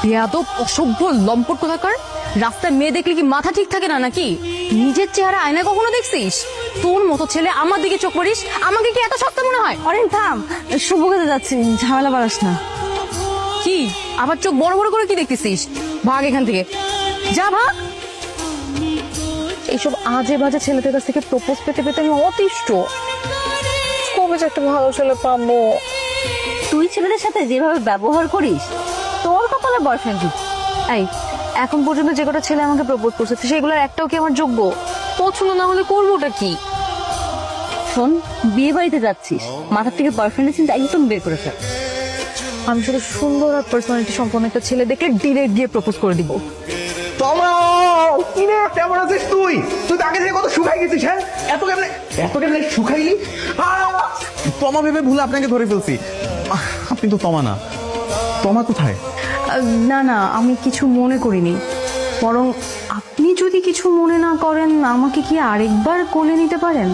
বেয়াদব অসভ্য লম্পট কোথাকার। রাস্তায় মেয়ে দেখলে কি মাথা ঠিক থাকে না নাকি? নিজের চেহারা আয়নায় কখনো দেখছিস? তোর মতো ছেলে আমার দিকে চোখ মারিস, আমাকে কি এত সস্তা মনে হয়? অরেন থাম, শুভ কাজে যাচ্ছি, ঝামেলা বাড়াস না। কি আবার চোখ বড় বড় করে কি দেখতেছিস? ভাগ এখান থেকে, যা ভাগ। এইসব আজে বাজে ছেলেদের কাছ থেকে প্রপোজ পেতে পেতে আমি অতিষ্ঠ। কবে যে একটা ভালো ছেলে পাবো? তুই ছেলেদের সাথে যেভাবে ব্যবহার করিস, তোর কপালে বয়ফ্রেন্ড। এই এখন পর্যন্ত যে কটা ছেলে আমাকে প্রপোজ করছে সেগুলোর একটাও কি আমার যোগ্য? পছন্দ না হলে করবোটা কি? শোন, বিয়ে বাড়িতে যাচ্ছিস, মাথার থেকে বয়ফ্রেন্ডের চিন্তা একদম বের করে ফেল। আমি শুধু সুন্দর আর পার্সোনালিটি সম্পন্ন একটা ছেলে দেখলে ডিরেক্ট গিয়ে প্রপোজ করে দিব। কেমন আছিস তুই? তুই আগে থেকে কত শুকাই গেছিস। হ্যাঁ, এত কেমনে শুকাইলি? তমা ভেবে ভুলে আপনাকে ধরে ফেলছি। আপনি তো তমা না। তমা কোথায়? না না, আমি কিছু মনে করিনি। বরং আপনি যদি কিছু মনে না করেন, আমাকে কি আরেকবার কোলে নিতে পারেন?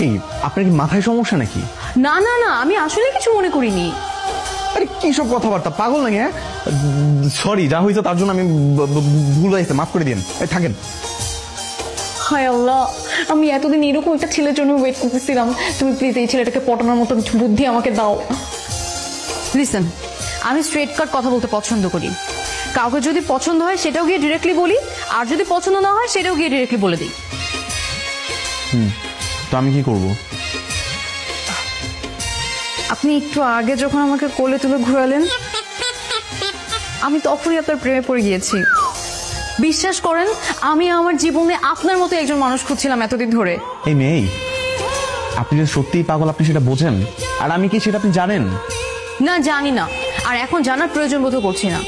এই আপনার কি মাথায় সমস্যা নাকি? না না না, আমি আসলে কিছু মনে করিনি। আরে কি সব কথাবার্তা, পাগল নাকি? হ্যাঁ, সরি, যা হয়েছে তার জন্য আমি ভুল হয়েছে, মাফ করে দিন। থাকেন। হায় আল্লাহ, আমি এতদিন এরকম একটা ছেলের জন্য ওয়েট করতেছিলাম। তুমি প্লিজ এই ছেলেটাকে পটানোর মতো কিছু বুদ্ধি আমাকে দাও। লিসেন, আমি স্ট্রেট কাট কথা বলতে পছন্দ করি। কাউকে যদি পছন্দ হয় সেটাও গিয়ে ডিরেক্টলি বলি, আর যদি পছন্দ না হয় সেটাও গিয়ে ডিরেক্টলি বলে দিই। তো আমি কি করব? আপনি একটু আগে যখন আমাকে কোলে তুলে ঘোরালেন, আমি তখনই আপনার প্রেমে পড়ে গিয়েছি। বিশ্বাস করেন, আমি আমার জীবনে আপনার মতো একজন মানুষ খুঁজছিলাম এতদিন ধরে। এই মেয়ে, আপনি যে সত্যিই পাগল আপনি সেটা বোঝেন, আর আমি কি সেটা আপনি জানেন? না, জানি না, আর এখন জানার প্রয়োজন বোধ করছি না।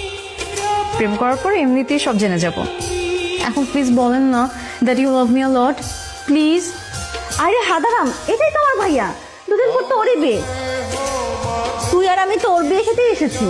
প্রেম করার পর এমনিতেই সব জেনে যাব। এখন প্লিজ বলেন না that you love me a lot, please. আরে হাদারাম, এটাই তো আমার ভাইয়া, দুদিন পর তোরই বিয়ে। তুই আর আমি তোর বিয়ে খেতে এসেছি।